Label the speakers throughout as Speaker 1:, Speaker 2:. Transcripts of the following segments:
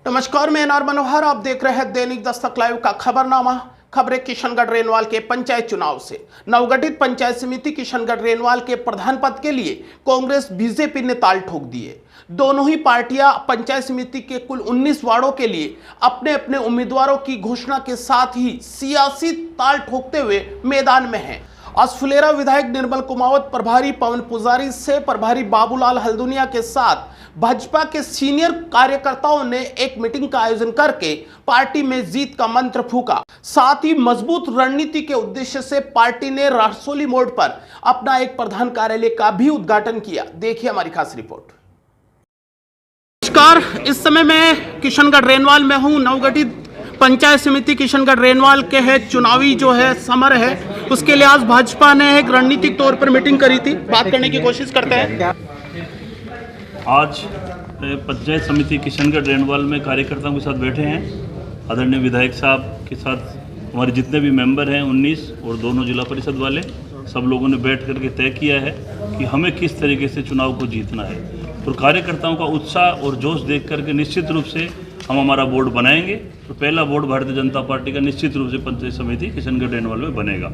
Speaker 1: नमस्कार, मैं एनआर मनोहर। आप देख रहे हैं दैनिक दस्तक लाइव का खबरनामा। खबरें किशनगढ़ रेनवाल के पंचायत चुनाव से। नवगठित पंचायत समिति किशनगढ़ रेनवाल के प्रधान पद के लिए कांग्रेस बीजेपी ने ताल ठोक दिए। दोनों ही पार्टियां पंचायत समिति के कुल 19 वार्डों के लिए अपने अपने उम्मीदवारों की घोषणा के साथ ही सियासी ताल ठोकते हुए मैदान में हैं। आज फुलेरा विधायक निर्मल कुमावत, प्रभारी पवन पुजारी से प्रभारी बाबूलाल हल्दुनिया के साथ भाजपा के सीनियर कार्यकर्ताओं ने एक मीटिंग का आयोजन करके पार्टी में जीत का मंत्र फूका। साथ ही मजबूत रणनीति के उद्देश्य से पार्टी ने रारसोली मोड़ पर अपना एक प्रधान कार्यालय का भी उद्घाटन किया। देखिए हमारी खास रिपोर्ट। नमस्कार, इस समय मैं किशनगढ़ रेनवाल में हूं। नवगठित पंचायत समिति किशनगढ़ रेनवाल के है चुनावी जो है समर है, उसके लिए आज भाजपा ने एक रणनीतिक तौर पर मीटिंग करी थी। बात करने की कोशिश करते हैं।
Speaker 2: आज पंचायत समिति किशनगढ़ रेनवाल में कार्यकर्ताओं के साथ बैठे हैं। आदरणीय विधायक साहब के साथ हमारे जितने भी मेंबर हैं 19 और दोनों जिला परिषद वाले, सब लोगों ने बैठ करके तय किया है कि हमें किस तरीके से चुनाव को जीतना है। और कार्यकर्ताओं का उत्साह और जोश देख करके निश्चित रूप से हम हमारा बोर्ड बनाएंगे। तो पहला बोर्ड भारतीय जनता पार्टी का निश्चित रूप से पंचायत समिति किशनगढ़ रेनवाल में बनेगा।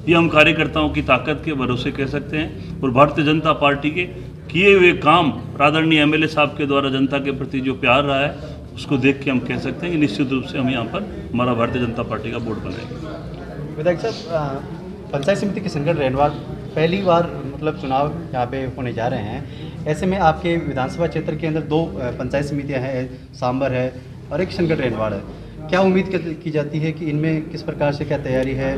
Speaker 2: ये हम कार्यकर्ताओं की ताकत के भरोसे कह सकते हैं। और भारतीय जनता पार्टी के किए हुए काम, आदरणीय एमएलए साहब के द्वारा जनता के प्रति जो प्यार रहा है, उसको देख के हम कह सकते हैं कि निश्चित रूप से हम यहाँ पर हमारा भारतीय जनता पार्टी का बोर्ड बनाएंगे।
Speaker 3: विधायक साहब, पंचायत समिति किशनगढ़ रेनवाल पहली बार मतलब चुनाव यहाँ पे होने जा रहे हैं। ऐसे में आपके विधानसभा क्षेत्र के अंदर 2 पंचायत समितियाँ हैं, सांबर है और एक किशनगढ़ रेनवाल है। क्या उम्मीद की जाती है कि इनमें किस प्रकार से क्या तैयारी है?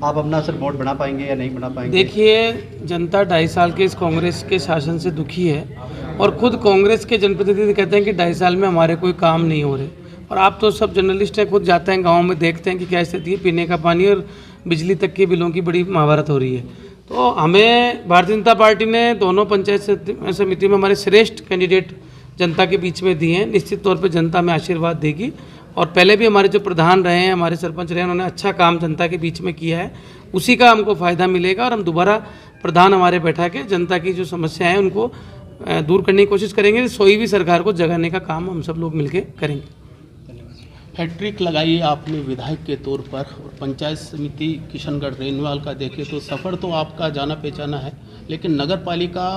Speaker 3: आप अपना असर बोर्ड बना पाएंगे या नहीं बना पाएंगे?
Speaker 4: देखिए, जनता 2.5 साल के इस कांग्रेस के शासन से दुखी है और खुद कांग्रेस के जनप्रतिनिधि कहते हैं कि 2.5 साल में हमारे कोई काम नहीं हो रहे। और आप तो सब जर्नलिस्ट हैं, खुद जाते हैं गाँव में, देखते हैं कि क्या स्थिति है। पीने का पानी और बिजली तक के बिलों की बड़ी महाभारत हो रही है। तो हमें भारतीय जनता पार्टी ने दोनों पंचायत समिति में हमारे श्रेष्ठ कैंडिडेट जनता के बीच में दिए हैं। निश्चित तौर पर जनता में आशीर्वाद देगी। और पहले भी हमारे जो प्रधान रहे हैं, हमारे सरपंच रहे हैं, उन्होंने अच्छा काम जनता के बीच में किया है। उसी का हमको फ़ायदा मिलेगा और हम दोबारा प्रधान हमारे बैठा के जनता की जो समस्या है उनको दूर करने की कोशिश करेंगे। सोई भी सरकार को जगाने का काम हम सब लोग मिलकर करेंगे।
Speaker 1: हैट्रिक लगाई आपने विधायक के तौर पर। और पंचायत समिति किशनगढ़ रेनवाल का देखें तो सफ़र तो आपका जाना पहचाना है, लेकिन नगर पालिका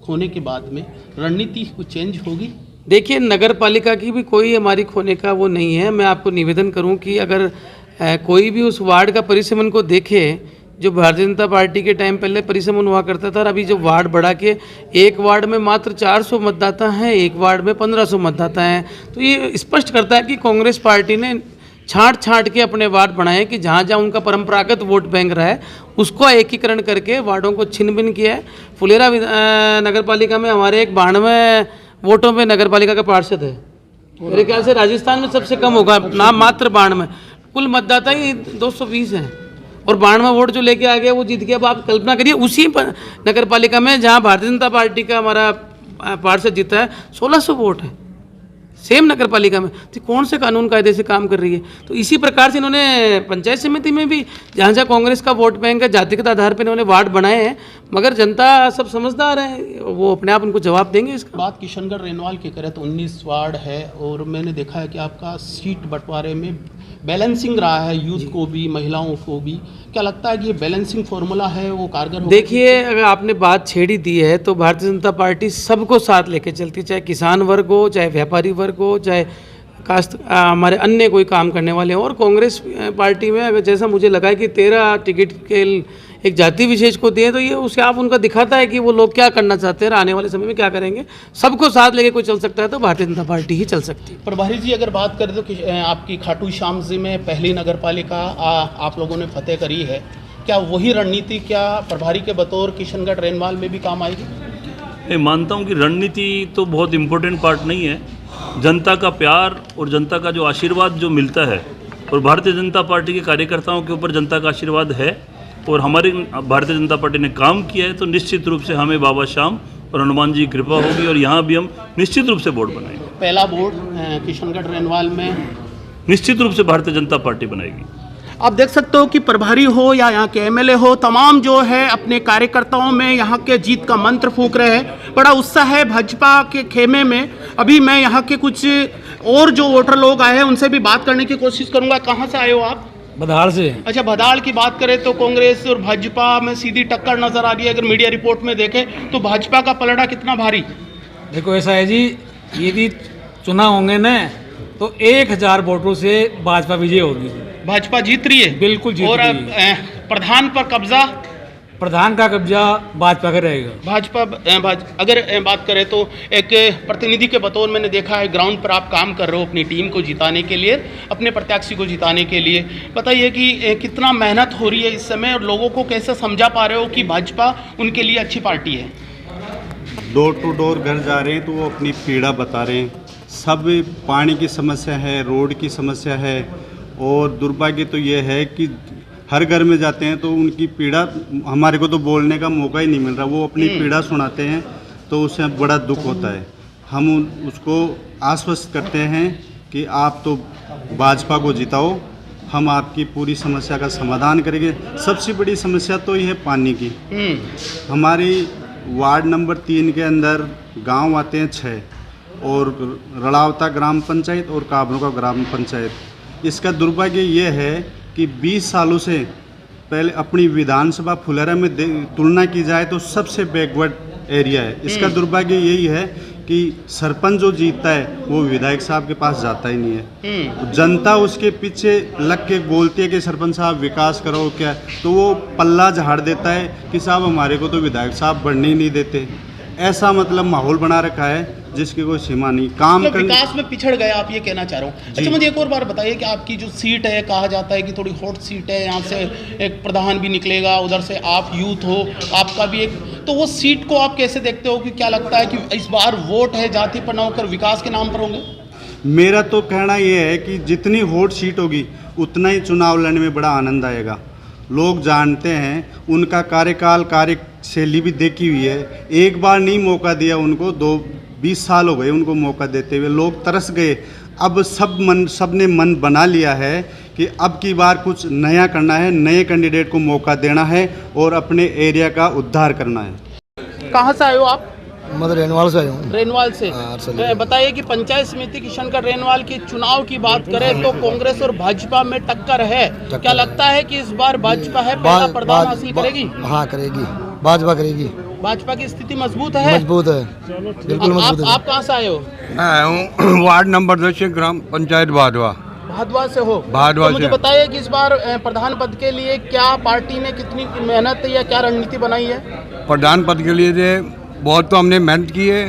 Speaker 1: खोने के बाद में रणनीति कुछ चेंज होगी?
Speaker 4: देखिए, नगर पालिका की भी कोई हमारी खोने का वो नहीं है। मैं आपको निवेदन करूं कि अगर कोई भी उस वार्ड का परिसीमन को देखे, जो भारतीय जनता पार्टी के टाइम पहले परिसीमन हुआ करता था और अभी जो वार्ड बढ़ा के एक वार्ड में मात्र 400 मतदाता हैं, एक वार्ड में 1500 मतदाता हैं, तो ये स्पष्ट करता है कि कांग्रेस पार्टी ने छांट के अपने वार्ड बनाए कि जहाँ जहाँ उनका परंपरागत वोट बैंक रहा है उसको एकीकरण करके वार्डों को छिन्न भिन्न किया है। फुलेरा नगर पालिका में हमारे एक 92 वोटों में नगर पालिका का पार्षद है। मेरे ख्याल से राजस्थान में सबसे कम होगा, नाम मात्र 92। कुल मतदाता ही 220 हैं और 92 वोट जो लेके आ गया वो जीत गया। अब आप कल्पना करिए, उसी नगर पालिका में जहां भारतीय जनता पार्टी का हमारा पार्षद जीता है 1600 वोट है, सेम नगर पालिका में। तो कौन से कानून कायदे से काम कर रही है? तो इसी प्रकार से इन्होंने पंचायत समिति में भी जहाँ जहाँ कांग्रेस का वोट बैंक है, जातिगत आधार पर इन्होंने वार्ड बनाए हैं। मगर जनता सब समझदार है, वो अपने आप उनको जवाब देंगे। इसका
Speaker 1: बात किशनगढ़ रेनवाल की करें तो 19 वार्ड है और मैंने देखा है कि आपका सीट बंटवारे में बैलेंसिंग रहा है, यूथ को भी महिलाओं को भी। क्या लगता है कि ये बैलेंसिंग फॉर्मूला है वो कारगर होगा?
Speaker 4: देखिए, अगर आपने बात छेड़ी दी है तो भारतीय जनता पार्टी सबको साथ लेके चलती है, चाहे किसान वर्ग हो, चाहे व्यापारी वर्ग हो, चाहे कास्ट हमारे अन्य कोई काम करने वाले हो। और कांग्रेस पार्टी में अगर जैसा मुझे लगा है कि 13 टिकट के एक जाति विशेष को दिए, तो ये उसे आप उनका दिखाता है कि वो लोग क्या करना चाहते हैं, आने वाले समय में क्या करेंगे। सबको साथ लेके कोई चल सकता है तो भारतीय जनता पार्टी ही चल सकती है।
Speaker 1: प्रभारी जी, अगर बात करें तो आपकी खाटू श्याम जी में पहली नगर पालिका आप लोगों ने फतेह करी है, क्या वही रणनीति क्या प्रभारी के बतौर किशनगढ़ रेनवाल में भी काम आएगी?
Speaker 2: मैं मानता हूँ कि रणनीति तो बहुत इम्पोर्टेंट पार्ट नहीं है। जनता का प्यार और जनता का जो आशीर्वाद जो मिलता है, और भारतीय जनता पार्टी के कार्यकर्ताओं के ऊपर जनता का आशीर्वाद है और हमारी भारतीय जनता पार्टी ने काम किया है, तो निश्चित रूप से हमें बाबा श्याम और हनुमान जी की कृपा होगी और यहाँ भी हम निश्चित रूप से बोर्ड बनाएंगे।
Speaker 1: पहला बोर्ड किशनगढ़ रेनवाल में
Speaker 2: निश्चित रूप से भारतीय जनता पार्टी बनाएगी।
Speaker 1: आप देख सकते हो कि प्रभारी हो या यहाँ के एमएलए हो, तमाम जो है अपने कार्यकर्ताओं में यहाँ के जीत का मंत्र फूंक रहे हैं। बड़ा उत्साह है भाजपा के खेमे में। अभी मैं यहाँ के कुछ और जो वोटर लोग आए हैं उनसे भी बात करने की कोशिश करूंगा। कहाँ से आए हो आप?
Speaker 5: बधाड़ से।
Speaker 1: अच्छा, भदाड़ की बात करें तो कांग्रेस और भाजपा में सीधी टक्कर नजर आ रही है। अगर मीडिया रिपोर्ट में देखें तो भाजपा का पलड़ा कितना भारी?
Speaker 5: देखो ऐसा है जी, यदि चुनाव होंगे ना तो 1000 वोटों से भाजपा विजय होगी।
Speaker 1: भाजपा जीत रही है,
Speaker 5: बिल्कुल जीत
Speaker 1: और
Speaker 5: रही है।
Speaker 1: प्रधान पर कब्जा,
Speaker 5: प्रधान का कब्जा भाजपा का रहेगा।
Speaker 1: भाजपा अगर बात करें तो एक प्रतिनिधि के बतौर मैंने देखा है ग्राउंड पर आप काम कर रहे हो अपनी टीम को जिताने के लिए, अपने प्रत्याशी को जिताने के लिए। बताइए कि कितना मेहनत हो रही है इस समय और लोगों को कैसे समझा पा रहे हो कि भाजपा उनके लिए अच्छी पार्टी है?
Speaker 6: डोर टू डोर घर जा रहे हैं तो वो अपनी पीड़ा बता रहे हैं। सब पानी की समस्या है, रोड की समस्या है, और दुर्भाग्य तो ये है कि हर घर में जाते हैं तो उनकी पीड़ा, हमारे को तो बोलने का मौका ही नहीं मिल रहा। वो अपनी पीड़ा सुनाते हैं तो उससे बड़ा दुख होता है। हम उसको आश्वस्त करते हैं कि आप तो भाजपा को जिताओ, हम आपकी पूरी समस्या का समाधान करेंगे। सबसे बड़ी समस्या तो ये है पानी की। हमारी वार्ड नंबर 3 के अंदर गांव आते हैं 6, और रड़ावता ग्राम पंचायत और काबरों ग्राम पंचायत। इसका दुर्भाग्य ये है कि 20 सालों से पहले अपनी विधानसभा फुलेरा में तुलना की जाए तो सबसे बैकवर्ड एरिया है। इसका दुर्भाग्य यही है कि सरपंच जो जीतता है वो विधायक साहब के पास जाता ही नहीं है। जनता उसके पीछे लग के बोलती है कि सरपंच साहब विकास करो क्या, तो वो पल्ला झाड़ देता है कि साहब हमारे को तो विधायक साहब बढ़ने ही नहीं देते। ऐसा मतलब माहौल बना रखा है जिसकी कोई सीमा नहीं। काम
Speaker 1: मतलब विकास में पिछड़ गए आप ये कहना चाह रहा हूँ। अच्छा, मुझे एक और बार बताइए कि आपकी जो सीट है, कहा जाता है कि थोड़ी हॉट सीट है, यहाँ से एक प्रधान भी निकलेगा, उधर से आप यूथ हो, आपका भी एक, तो वो सीट को आप कैसे देखते हो कि क्या लगता है कि इस बार वोट है जाति पर न होकर विकास के नाम पर होंगे?
Speaker 6: मेरा तो कहना ये है कि जितनी वोट सीट होगी उतना ही चुनाव लड़ने में बड़ा आनंद आएगा। लोग जानते हैं, उनका कार्यकाल, कार्यशैली भी देखी हुई है। एक बार नहीं मौका दिया उनको, 20 साल हो गए उनको मौका देते हुए। लोग तरस गए। अब सब ने मन बना लिया है कि अब की बार कुछ नया करना है, नए कैंडिडेट को मौका देना है और अपने एरिया का उद्धार करना है।
Speaker 1: कहाँ से आए हो आप?
Speaker 7: मैं तो रेनवाल से आया हूँ।
Speaker 1: रेनवाल से। बताइए कि पंचायत समिति किशनगढ़ रेनवाल के चुनाव की बात करें तो कांग्रेस और भाजपा में टक्कर है। क्या लगता है कि इस बार भाजपा है पहला प्रधान हासिल करेगी?
Speaker 7: हाँ करेगी, भाजपा करेगी।
Speaker 1: भाजपा की स्थिति मजबूत है?
Speaker 7: मजबूत है, बिल्कुल मजबूत है।
Speaker 1: आप कहाँ से आए हो?
Speaker 8: मैं आया हूँ वार्ड नंबर 10 ग्राम पंचायत भादवा।
Speaker 1: भादवा से हो?
Speaker 8: भादवा
Speaker 1: तो मुझे
Speaker 8: से।
Speaker 1: बताइए कि इस बार प्रधान पद के लिए क्या पार्टी ने कितनी मेहनत या क्या रणनीति बनाई है?
Speaker 8: प्रधान पद के लिए बहुत तो हमने मेहनत की है,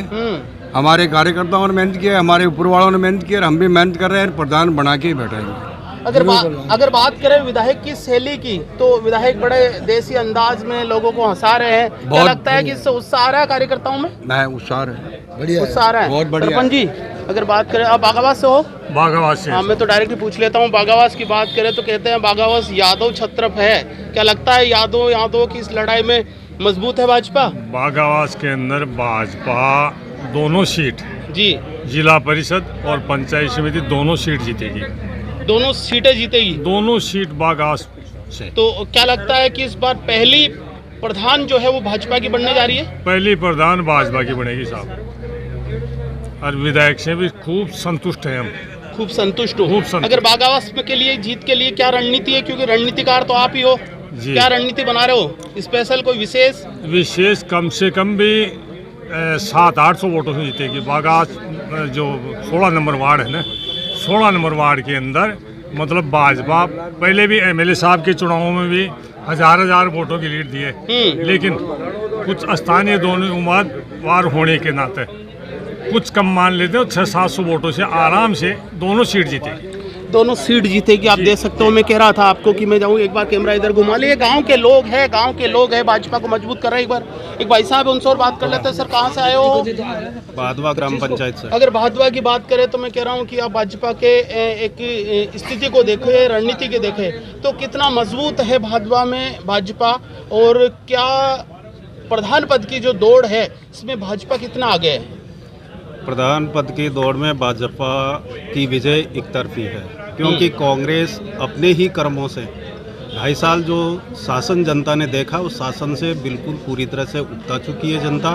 Speaker 8: हमारे कार्यकर्ताओं ने मेहनत की है, हमारे ऊपर वालों ने मेहनत की है, हम भी मेहनत कर रहे हैं। प्रधान बना के ही बैठेंगे।
Speaker 1: अगर बात करें विधायक की शैली की तो विधायक बड़े देसी अंदाज में लोगों को हंसा रहे हैं। क्या लगता है कि इससे उत्साह आ रहा है कार्यकर्ताओं में?
Speaker 8: मैं उत्साह है,
Speaker 7: बढ़िया
Speaker 1: उत्साह आ रहा है।
Speaker 8: बहुत बढ़िया।
Speaker 1: सरपंच जी, अगर बात करें, आप बागावास से हो?
Speaker 2: बागावास से।
Speaker 1: हाँ, मैं तो डायरेक्टली पूछ लेता हूँ। बागावास की बात करें तो कहते हैं बागावास यादव छत्रप है। क्या लगता है यादव की इस लड़ाई में मजबूत है भाजपा?
Speaker 9: बागावास के अंदर भाजपा दोनों सीट
Speaker 1: जी,
Speaker 9: जिला परिषद और पंचायत समिति दोनों सीट जीतेगी।
Speaker 1: दोनों सीटें जीतेगी?
Speaker 9: दोनों सीट बागावास से।
Speaker 1: तो क्या लगता है कि इस बार पहली प्रधान जो है वो भाजपा की बनने जा रही है?
Speaker 9: पहली प्रधान भाजपा की बनेगी साहब, और विधायक से भी खूब संतुष्ट हैं हम।
Speaker 1: खूब संतुष्ट हो?
Speaker 9: खूब संतुष्ट।
Speaker 1: अगर बागावास के लिए जीत के लिए क्या रणनीति है, क्योंकि रणनीतिकार तो आप ही हो,
Speaker 9: जी।
Speaker 1: क्या रणनीति बना रहे हो? स्पेशल कोई
Speaker 9: विशेष कम से कम भी 700-800 वोटों से जीतेगी। बागावास जो 16 नंबर वार्ड है ना, 16 नंबर वार्ड के अंदर मतलब भाजपा पहले भी एमएलए साहब के चुनावों में भी हजार वोटों की लीड दिए, लेकिन कुछ स्थानीय दोनों उम्मीदवार होने के नाते कुछ कम मान लेते हो, 600-700 वोटों से आराम से दोनों सीट जीतेगी।
Speaker 1: दोनों सीट जीतेगी। आप देख सकते हो, मैं कह रहा था आपको कि मैं जाऊँ, एक बार कैमरा इधर घुमा लिए। गांव के लोग हैं भाजपा को मजबूत कर रहे हैं। एक भाई साहब उनसे और बात कर लेते हैं। सर, कहाँ से आए हो?
Speaker 6: भादवा ग्राम पंचायत से।
Speaker 1: अगर भादवा की बात करें तो मैं कह रहा हूँ कि आप भाजपा के एक स्थिति को देखें, रणनीति के देखें तो कितना मजबूत है भादवा में भाजपा, और क्या प्रधान पद की जो दौड़ है इसमें भाजपा कितना आगे है?
Speaker 6: प्रधान पद की दौड़ में भाजपा की विजय एक तरफी है, क्योंकि कांग्रेस अपने ही कर्मों से 2.5 साल जो शासन जनता ने देखा, उस शासन से बिल्कुल पूरी तरह से उगता चुकी है जनता।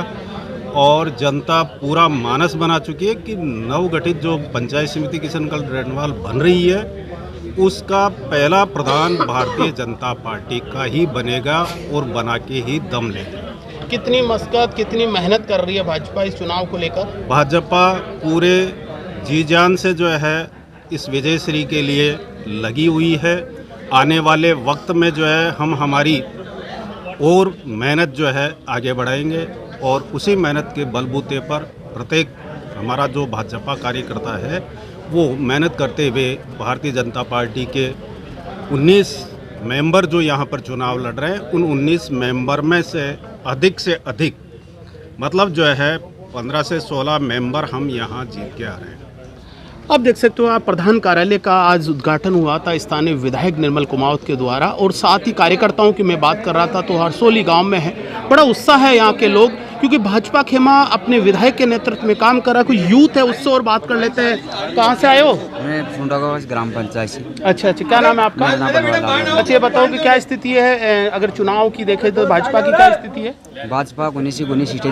Speaker 6: और जनता पूरा मानस बना चुकी है कि नवगठित जो पंचायत समिति किशनगढ़ रेणवाल बन रही है उसका पहला प्रधान भारतीय जनता पार्टी का ही बनेगा और बना के ही दम लेगा।
Speaker 1: कितनी मशक्कत कितनी मेहनत कर रही है भाजपा इस चुनाव को लेकर?
Speaker 6: भाजपा पूरे जी जान से जो है इस विजयश्री के लिए लगी हुई है। आने वाले वक्त में जो है हम हमारी और मेहनत जो है आगे बढ़ाएंगे और उसी मेहनत के बलबूते पर प्रत्येक हमारा जो भाजपा कार्यकर्ता है वो मेहनत करते हुए भारतीय जनता पार्टी के 19 मेंबर जो यहाँ पर चुनाव लड़ रहे हैं उन 19 मेंबर में से अधिक मतलब जो है 15 से 16 मेंबर हम यहाँ जीत के आ रहे हैं।
Speaker 1: अब देख सकते हो आप प्रधान कार्यालय का आज उद्घाटन हुआ था स्थानीय विधायक निर्मल कुमावत के द्वारा और साथ ही कार्यकर्ताओं की मैं बात कर रहा था तो हरसोली गांव में है बड़ा उत्साह है यहाँ के लोग क्योंकि भाजपा खेमा अपने विधायक के नेतृत्व में काम कर रहा है। कोई यूथ है उससे और बात कर लेते हैं। कहाँ से आए हो?
Speaker 10: मैं फुंडागांव ग्राम पंचायत से।
Speaker 1: अच्छा, क्या नाम है आपका? अच्छा, ये बताओ कि क्या स्थिति है अगर चुनाव की देखें तो भाजपा की क्या स्थिति है?
Speaker 10: भाजपा 19 सीटें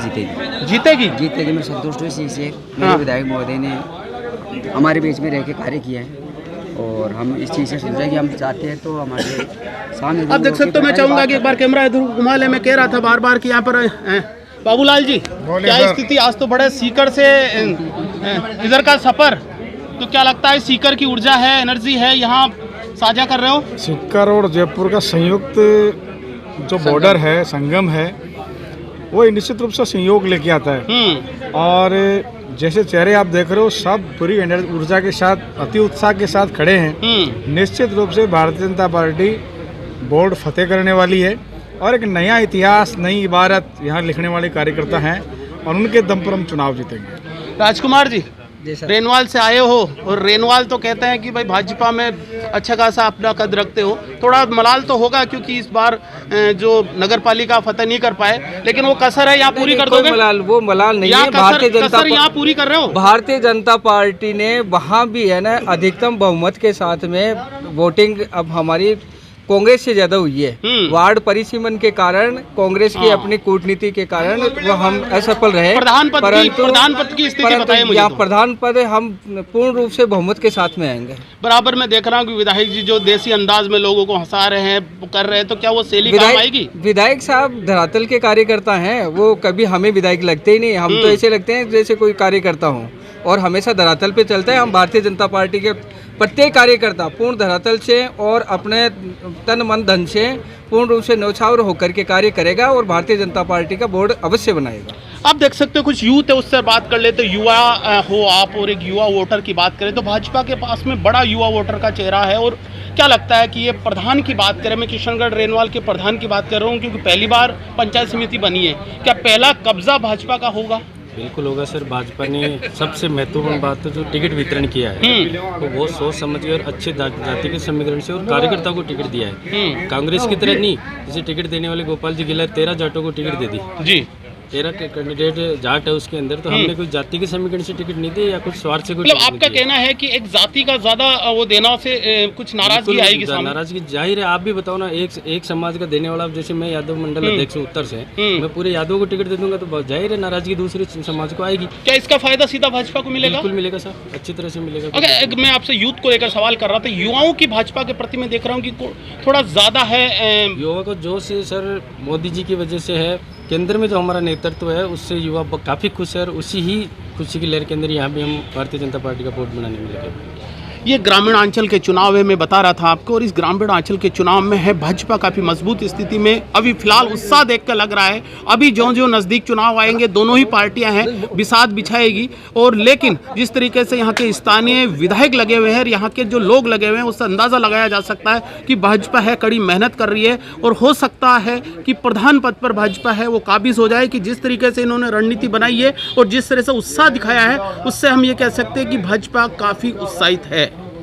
Speaker 10: जीतेगी।
Speaker 1: जीतेगी
Speaker 10: मैं संतुष्ट हूँ इसी मेरे विधायक महोदय ने हमारे बीच में रह के कार्य किया है और हम इस चीज़ से सोचा कि हम चाहते हैं तो हमारे सामने।
Speaker 1: अब देख सकते हो मैं चाहूँगा कि एक बार कैमरा इधर घुमा ले। मैं कह रहा था बार बार कि यहाँ पर बाबूलाल जी क्या स्थिति? आज तो बड़े सीकर से इधर का सफर, तो क्या लगता है सीकर की ऊर्जा है, एनर्जी है, यहाँ साझा कर रहे हो?
Speaker 9: सीकर और जयपुर का संयुक्त जो बॉर्डर है, संगम है, वो निश्चित रूप से सहयोग लेके आता है और जैसे चेहरे आप देख रहे हो सब पूरी ऊर्जा के साथ अति उत्साह के साथ खड़े हैं। निश्चित रूप से भारतीय जनता पार्टी बोर्ड फतेह करने वाली है और एक नया इतिहास, नई इबारत यहाँ लिखने वाले कार्यकर्ता हैं और उनके दम पर हम चुनाव जीतेंगे।
Speaker 1: राजकुमार जी रेनवाल से आए हो और रेनवाल तो कहते हैं कि भाई भाजपा में अच्छा खासा अपना कद रखते हो, थोड़ा मलाल तो होगा क्योंकि इस बार जो नगर पालिका फतेह नहीं कर पाए, लेकिन वो कसर है यहाँ पूरी कर दोगे?
Speaker 5: वो मलाल नहीं है। भारतीय जनता
Speaker 1: यहाँ पूरी कर रहे हो?
Speaker 5: भारतीय जनता पार्टी ने वहाँ भी है ना अधिकतम बहुमत के साथ में वोटिंग अब हमारी कांग्रेस से ज्यादा हुई है। वार्ड परिसीमन के कारण कांग्रेस की अपनी कूटनीति के कारण वो हम असफल रहे।
Speaker 1: प्रधान पद की स्थिति बताइए मुझे।
Speaker 5: यहाँ प्रधान पद हम पूर्ण रूप से बहुमत के साथ में आएंगे।
Speaker 1: बराबर मैं देख रहा हूँ कि विधायक जी जो देसी अंदाज में लोगों को हंसा रहे हैं, कर रहे हैं, तो क्या वो शैली काम आएगी?
Speaker 5: विधायक साहब धरातल के कार्यकर्ता हैं, वो कभी हमें विधायक लगते ही नहीं। हम तो ऐसे लगते हैं जैसे कोई कार्यकर्ता हो और हमेशा धरातल पे चलता है। हम भारतीय जनता पार्टी के प्रत्येक कार्यकर्ता पूर्ण धरातल से और अपने तन मन धन से पूर्ण रूप से न्यौछावर होकर के कार्य करेगा और भारतीय जनता पार्टी का बोर्ड अवश्य बनाएगा।
Speaker 1: आप देख सकते हो कुछ यूथ है उससे बात कर ले तो युवा हो आप और एक युवा वोटर की बात करें तो भाजपा के पास में बड़ा युवा वोटर का चेहरा है। और क्या लगता है कि ये प्रधान की बात करें, मैं किशनगढ़ रेनवाल के प्रधान की बात कर रहा हूँ क्योंकि पहली बार पंचायत समिति बनी है, क्या पहला कब्जा भाजपा का होगा?
Speaker 11: बिल्कुल होगा सर। भाजपा ने सबसे महत्वपूर्ण बात तो जो टिकट वितरण किया है वो बहुत सोच समझ के और अच्छे जाति के समीकरण से और कार्यकर्ताओं को टिकट दिया है। कांग्रेस की तरह नहीं, जैसे टिकट देने वाले गोपाल जी गिला 13 जाटों को टिकट दे दी जी। 13 कैंडिडेट जाट है उसके अंदर, तो हमने कोई जाति के समीकरण से टिकट नहीं दी या कुछ स्वार्थ से।
Speaker 1: मतलब आपका कहना है कि एक जाति का ज्यादा वो देना से कुछ नाराजगी आएगी?
Speaker 11: नाराजगी जाहिर है। आप भी बताओ ना, एक समाज का देने वाला, जैसे मैं यादव मंडल अध्यक्ष उत्तर से, मैं पूरे यादव को टिकट दे दूंगा तो जाहिर है नाराजगी दूसरे समाज को आएगी।
Speaker 1: क्या इसका फायदा सीधा भाजपा को मिलेगा?
Speaker 11: बिल्कुल मिलेगा सर, अच्छी तरह से मिलेगा।
Speaker 1: अगर मैं आपसे यूथ को लेकर सवाल कर रहा था, युवाओं की भाजपा के प्रति मैं देख रहा हूँ कि थोड़ा ज्यादा है।
Speaker 11: युवा को जोश सर मोदी जी की वजह से है, केंद्र में जो हमारा नेतृत्व है उससे युवा काफ़ी खुश है और उसी ही खुशी की लहर के अंदर यहाँ भी हम भारतीय जनता पार्टी का बोर्ड बनाने में लगे।
Speaker 1: ये ग्रामीण अंचल के चुनाव है, मैं बता रहा था आपको, और इस ग्रामीण अंचल के चुनाव में है भाजपा काफ़ी मजबूत स्थिति में। अभी फिलहाल उत्साह देख कर लग रहा है, अभी जो नज़दीक चुनाव आएंगे दोनों ही पार्टियां हैं बिसात बिछाएगी। और लेकिन जिस तरीके से यहाँ के स्थानीय विधायक लगे हुए हैं और यहाँ के जो लोग लगे हुए हैं उससे अंदाज़ा लगाया जा सकता है कि भाजपा है कड़ी मेहनत कर रही है और हो सकता है कि प्रधान पद पर भाजपा है वो काबिज हो जाए। कि जिस तरीके से इन्होंने रणनीति बनाई है और जिस तरह से उत्साह दिखाया है उससे हम ये कह सकते हैं कि भाजपा काफ़ी उत्साहित है।